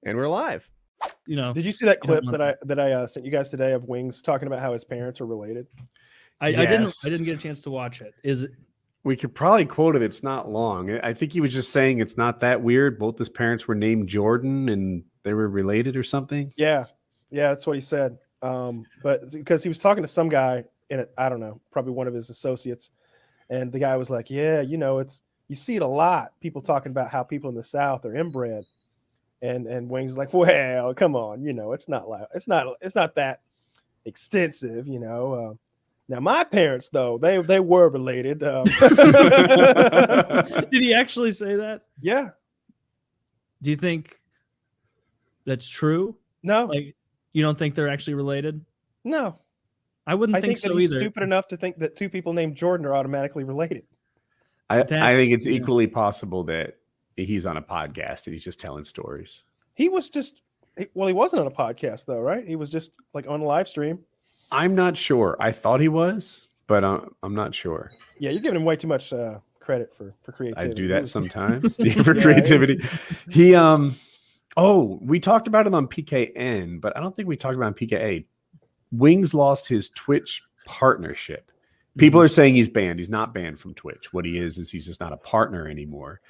And we're live. You know, did you see that clip that I sent you guys today of Wings talking about how his parents are related? I didn't get a chance to watch it. Is it? We could probably quote it. It's not long. I think he was just saying it's not that weird. Both his parents were named Jordan and they were related or something. Yeah, that's what he said. But because he was talking to some guy in it, I don't know, probably one of his associates, and the guy was like, "Yeah, you know, you see it a lot. People talking about how people in the South are inbred." And Wings is like, well, come on, you know, it's not that extensive, you know. Now my parents, though, they were related. Did he actually say that? Yeah. Do you think that's true? No. Like, you don't think they're actually related? No. I wouldn't think so that he's either. Stupid enough to think that two people named Jordan are automatically related. I think it's equally possible that he's on a podcast and he's just telling stories. He wasn't on a podcast though, right? He was just like on a live stream. I'm not sure. I thought he was, but I'm not sure. Yeah, you're giving him way too much credit for creativity. I do that sometimes for creativity. He we talked about him on PKN, but I don't think we talked about PKA. Wings lost his Twitch partnership. People are saying he's banned. He's not banned from Twitch. What he is he's just not a partner anymore.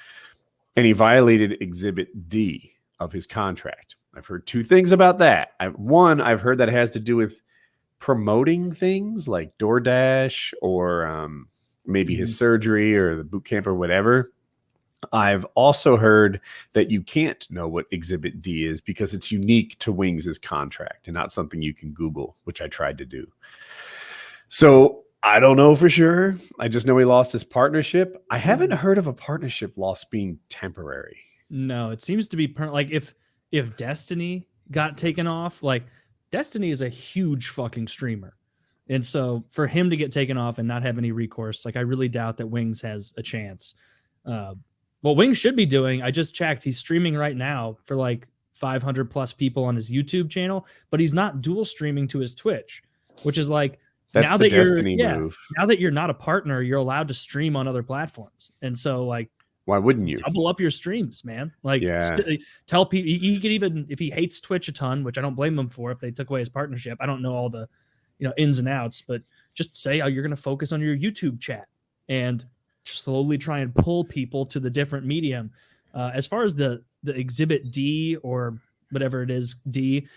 And he violated Exhibit D of his contract. I've heard two things about that. I've heard that it has to do with promoting things like Doordash or maybe his surgery or the boot camp or whatever. I've also heard that you can't know what Exhibit D is because it's unique to Wings' contract and not something you can Google, which I tried to do. So I don't know for sure. I just know he lost his partnership. I haven't heard of a partnership loss being temporary. No, it seems to be like if Destiny got taken off, like Destiny is a huge fucking streamer. And so for him to get taken off and not have any recourse, like I really doubt that Wings has a chance. What Wings should be doing, I just checked, he's streaming right now for like 500 plus people on his YouTube channel, but he's not dual streaming to his Twitch, which is like, that's now the that Destiny move. Now that you're not a partner, you're allowed to stream on other platforms. And so like, why wouldn't you double up your streams, man? Like tell people he could, even if he hates Twitch a ton, which I don't blame him for if they took away his partnership. I don't know all the, ins and outs, but just say, oh, you're going to focus on your YouTube chat and slowly try and pull people to the different medium. As far as the Exhibit D or whatever it is, D,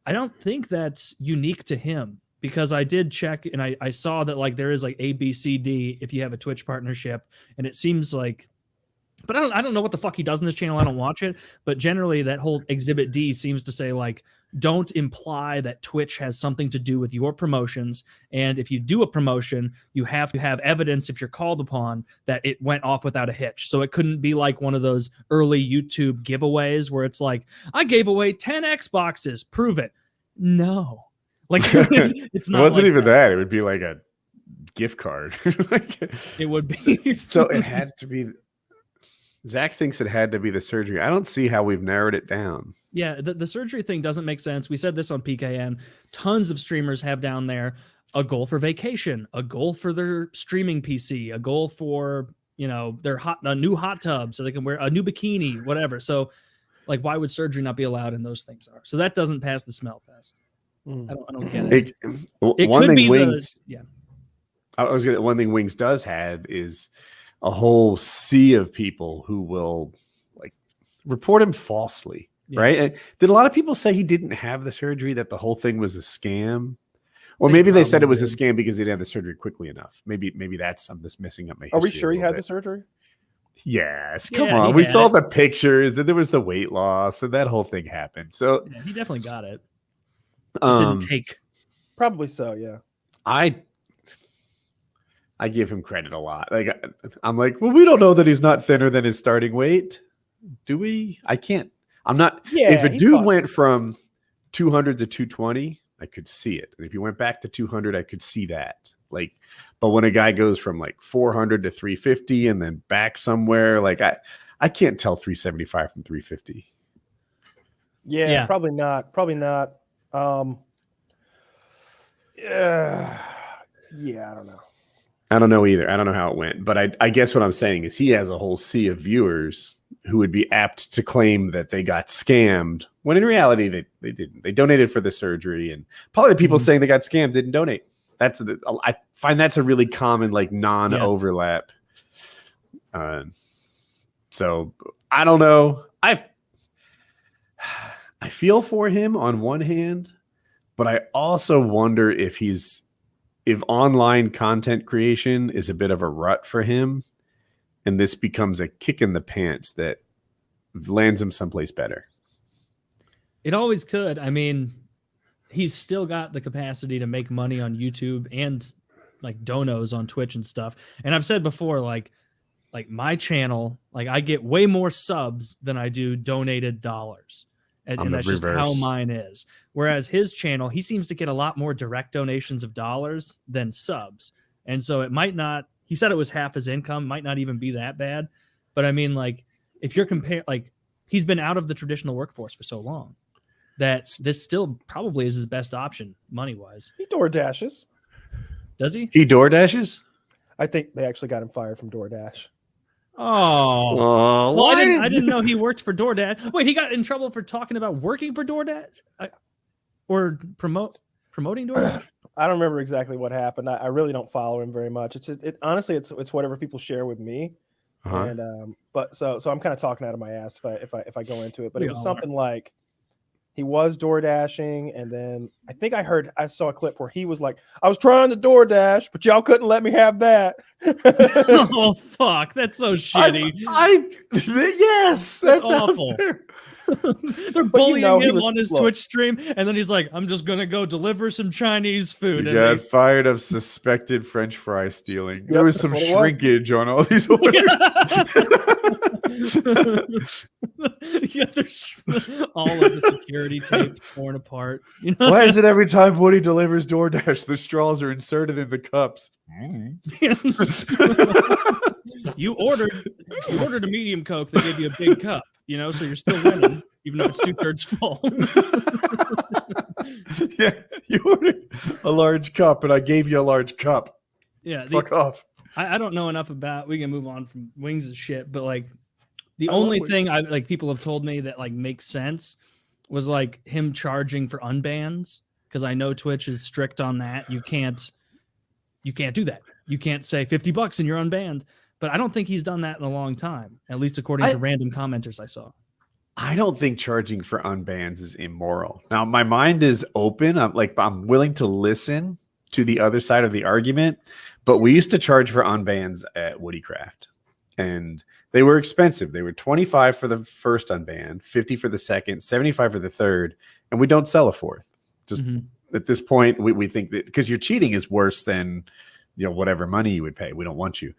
I don't think that's unique to him. Because I did check and I saw that like there is like A, B, C, D if you have a Twitch partnership, and it seems like, but I don't know what the fuck he does in this channel. I don't watch it, but generally that whole Exhibit D seems to say like, don't imply that Twitch has something to do with your promotions, and if you do a promotion, you have to have evidence if you're called upon that it went off without a hitch. So it couldn't be like one of those early YouTube giveaways where it's like, I gave away 10 Xboxes, prove it. No. Like it's not. It wasn't like even that. It would be like a gift card. It would be. So it had to be. Zach thinks it had to be the surgery. I don't see how we've narrowed it down. Yeah, the surgery thing doesn't make sense. We said this on PKN. Tons of streamers have down there a goal for vacation, a goal for their streaming PC, a goal for a new hot tub so they can wear a new bikini, whatever. So, like, why would surgery not be allowed? And those things are. So that doesn't pass the smell test. I don't get it. One thing Wings does have is a whole sea of people who will like report him falsely, right? And did a lot of people say he didn't have the surgery, that the whole thing was a scam? Or maybe they said it was a scam because he didn't have the surgery quickly enough. Maybe I'm just messing up my history. Are we sure he had the surgery? Yes, come on. We saw the pictures and there was the weight loss and that whole thing happened. So yeah, he definitely got it. Just didn't take. Probably so, yeah. I give him credit a lot. Like I'm like, well, we don't know that he's not thinner than his starting weight, do we? I can't. I'm not. Yeah, if a dude went from 200 to 220, I could see it. And if you went back to 200, I could see that. Like, but when a guy goes from like 400 to 350 and then back somewhere, like I can't tell 375 from 350. Yeah, probably not. Yeah, I don't know. I don't know either. I don't know how it went, but I guess what I'm saying is he has a whole sea of viewers who would be apt to claim that they got scammed When in reality, they didn't. They donated for the surgery, and probably the people saying they got scammed didn't donate. I find that's a really common like non-overlap. So I don't know. I feel for him on one hand, but I also wonder if online content creation is a bit of a rut for him, and this becomes a kick in the pants that lands him someplace better. It always could. I mean, he's still got the capacity to make money on YouTube and like donos on Twitch and stuff. And I've said before, like my channel, like I get way more subs than I do donated dollars. And that's just how mine is. Whereas his channel, he seems to get a lot more direct donations of dollars than subs. And so it might not, he said it was half his income, might not even be that bad. But I mean, like, if you're comparing, like, he's been out of the traditional workforce for so long that this still probably is his best option money-wise. He DoorDashes. Does he? He DoorDashes? I think they actually got him fired from DoorDash. Oh, well, I didn't know he worked for DoorDash. Wait, he got in trouble for talking about working for DoorDash or promoting DoorDash? I don't remember exactly what happened. I really don't follow him very much. Honestly, it's whatever people share with me. And but so I'm kind of talking out of my ass if I go into it. But it was something like he was DoorDashing, and then I think I saw a clip where he was like, I was trying to DoorDash, but y'all couldn't let me have that. Oh fuck, that's so shitty. Yes, that's awful. They're bullying him on his Twitch stream, and then he's like, I'm just gonna go deliver some Chinese food. He got fired of suspected French fry stealing. There was some shrinkage on all these orders. Yeah, there's all of the security tape torn apart. You know? Why is it every time Woody delivers DoorDash, the straws are inserted in the cups? You ordered a medium Coke, they gave you a big cup, you know, so you're still winning, even though it's 2/3 full. Yeah, you ordered a large cup, and I gave you a large cup. Yeah, fuck off. I don't know enough about. We can move on from Wings and shit, but like the only thing I like people have told me that like makes sense was like him charging for unbans, because I know Twitch is strict on that. You can't do that. You can't say $50 and you're unbanned. But I don't think he's done that in a long time, at least according to random commenters I saw. I don't think charging for unbans is immoral. Now, my mind is open. I'm willing to listen to the other side of the argument, but we used to charge for unbans at Woodycraft, and they were expensive. They were $25 for the first unban, $50 for the second, $75 for the third, and we don't sell a fourth. Just at this point, we think that because your cheating is worse than whatever money you would pay. We don't want you.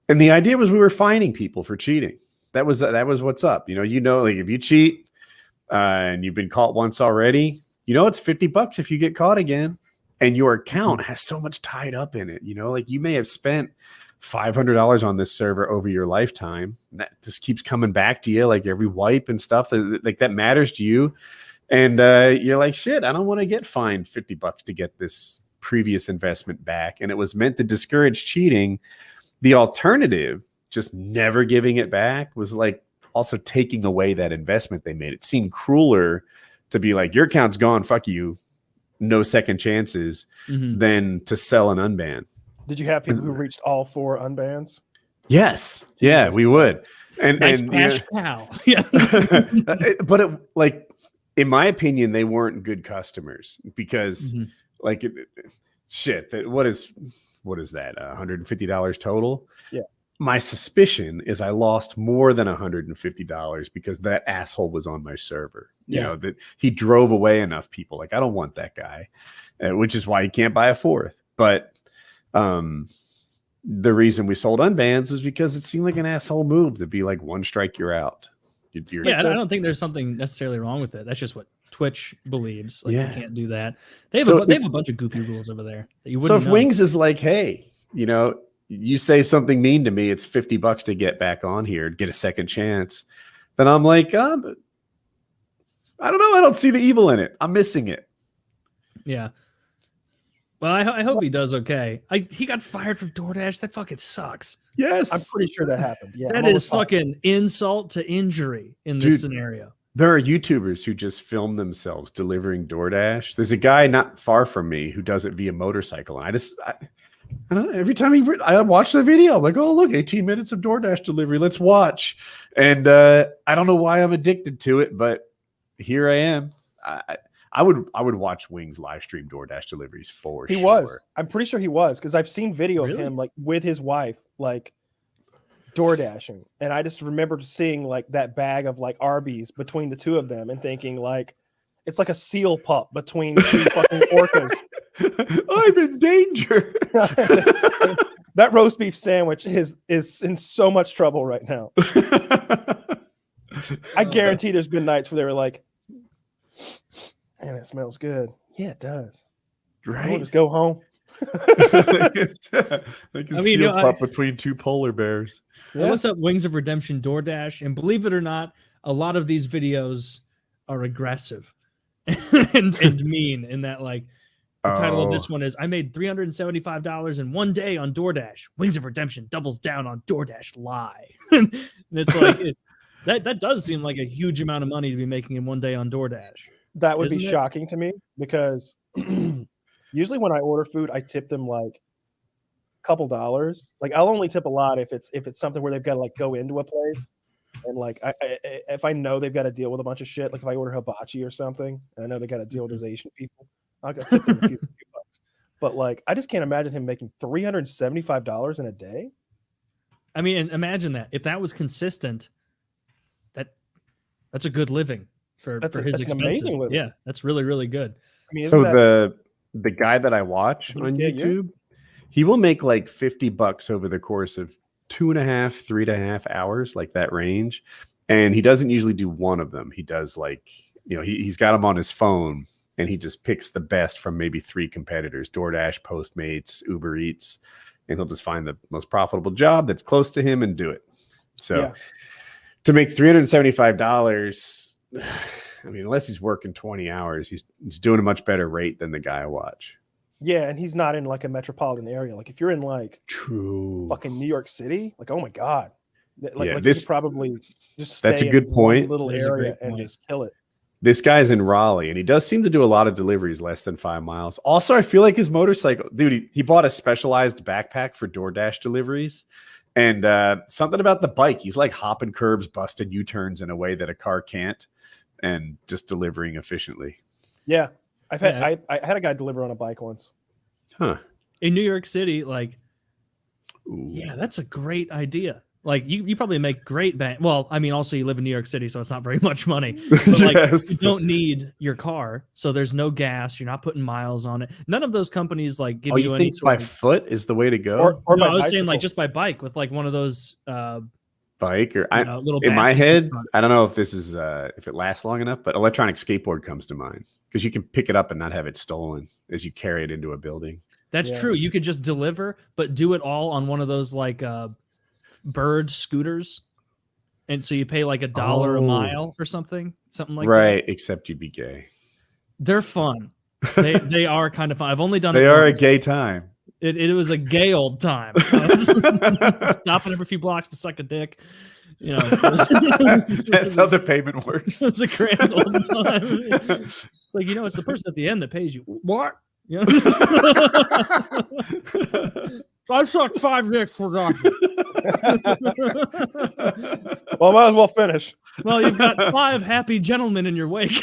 And the idea was we were fining people for cheating. That was what's up. Like if you cheat and you've been caught once already, it's $50 if you get caught again. And your account has so much tied up in it. Like you may have spent $500 on this server over your lifetime. That just keeps coming back to you, like every wipe and stuff. Like that matters to you. And you're like, shit, I don't want to get fined $50 to get this previous investment back. And it was meant to discourage cheating. The alternative, just never giving it back, was like also taking away that investment they made. It seemed crueler to be like, your account's gone, fuck you, no second chances, than to sell an unban. Did you have people who reached all 4 unbans? Yes. Yeah, we would. And nice cash cow. Yeah. But in my opinion, they weren't good customers because what is that? $150 total? Yeah. My suspicion is I lost more than $150 because that asshole was on my server. That he drove away enough people. Like, I don't want that guy, which is why he can't buy a fourth. But the reason we sold unbans is because it seemed like an asshole move to be like, one strike, you're out. I don't think there's something necessarily wrong with it. That's just what Twitch believes. Like, you can't do that. They have a bunch of goofy rules over there that you wouldn't know. So if Wings is like, hey, you say something mean to me, it's $50 to get back on here, get a second chance. Then I'm like, I don't know. I don't see the evil in it. I'm missing it. Yeah. Well, I hope he does okay. He got fired from DoorDash. That fucking sucks. Yes. I'm pretty sure that happened. Yeah. That is fucking insult to injury in this scenario. There are YouTubers who just film themselves delivering DoorDash. There's a guy not far from me who does it via motorcycle. And I don't know, every time I watch the video, I'm like, oh, look, 18 minutes of DoorDash delivery. Let's watch. And I don't know why I'm addicted to it, but here I am. I would watch Wings live stream DoorDash deliveries for sure. He was. I'm pretty sure he was, because I've seen video of him like with his wife, like DoorDashing, and I just remember seeing like that bag of like Arby's between the two of them and thinking like it's like a seal pup between two fucking orcas. I'm in danger. That roast beef sandwich is in so much trouble right now. I guarantee there's been nights where they were like, man, it smells good. Yeah, it does. Right. I'll just go home. Like a seal pup between two polar bears. Yeah. I looked up Wings of Redemption DoorDash, and believe it or not, a lot of these videos are aggressive and mean. In that, like, the title of this one is, I made $375 in one day on DoorDash. Wings of Redemption doubles down on DoorDash lie. And it's like, that does seem like a huge amount of money to be making in one day on DoorDash. That would be shocking to me, because usually when I order food, I tip them like a couple dollars. Like, I'll only tip a lot if it's something where they've got to like go into a place, and like if I know they've got to deal with a bunch of shit. Like if I order hibachi or something, and I know they got to deal with those Asian people, I'll go tip them a few bucks. But like, I just can't imagine him making $375 in a day. I mean, and imagine that if that was consistent, that's a good living for his expenses. Yeah, that's really, really good. I mean, so the guy that I watch on YouTube, he will make like $50 over the course of 2.5, 3.5 hours, like that range. And he doesn't usually do one of them. He does like, he's got them on his phone, and he just picks the best from maybe 3 competitors: DoorDash, Postmates, Uber Eats, and he'll just find the most profitable job that's close to him and do it. So to make $375, I mean, unless he's working 20 hours, he's doing a much better rate than the guy I watch. Yeah, and he's not in like a metropolitan area. Like if you're in like fucking New York City, like, oh my God. Like this probably just stay that's a good point. Little area and just kill it. This guy's in Raleigh, and he does seem to do a lot of deliveries less than 5 miles. Also, I feel like his motorcycle, dude, he bought a specialized backpack for DoorDash deliveries. And something about the bike, he's like hopping curbs, busting U-turns in a way that a car can't, and just delivering efficiently. Yeah. I had a guy deliver on a bike once. Huh. In New York City, like, Ooh. Yeah, that's a great idea. Like, you probably make great bank. Well, I mean, also you live in New York City, so it's not very much money. But like, you don't need your car, so there's no gas. You're not putting miles on it. None of those companies like give you any think sort by foot is the way to go. Or no, I was saying like just by bike with like one of those bike or little in my head. I don't know if this is if it lasts long enough, but electronic skateboard comes to mind, because you can pick it up and not have it stolen as you carry it into a building. That's true. You could just deliver, but do it all on one of those like bird scooters, and so you pay like $1 a mile or something like that. Right, except you'd be gay. They're fun. They are kind of fun. I've only done they it are once. A gay time. It was a gay old time. Stopping every few blocks to suck a dick. That's how the payment works. It's a grand old time. It's like, it's the person at the end that pays you. What? I sucked 5 dicks for nothing. Well, might as well finish. Well, you've got 5 happy gentlemen in your wake.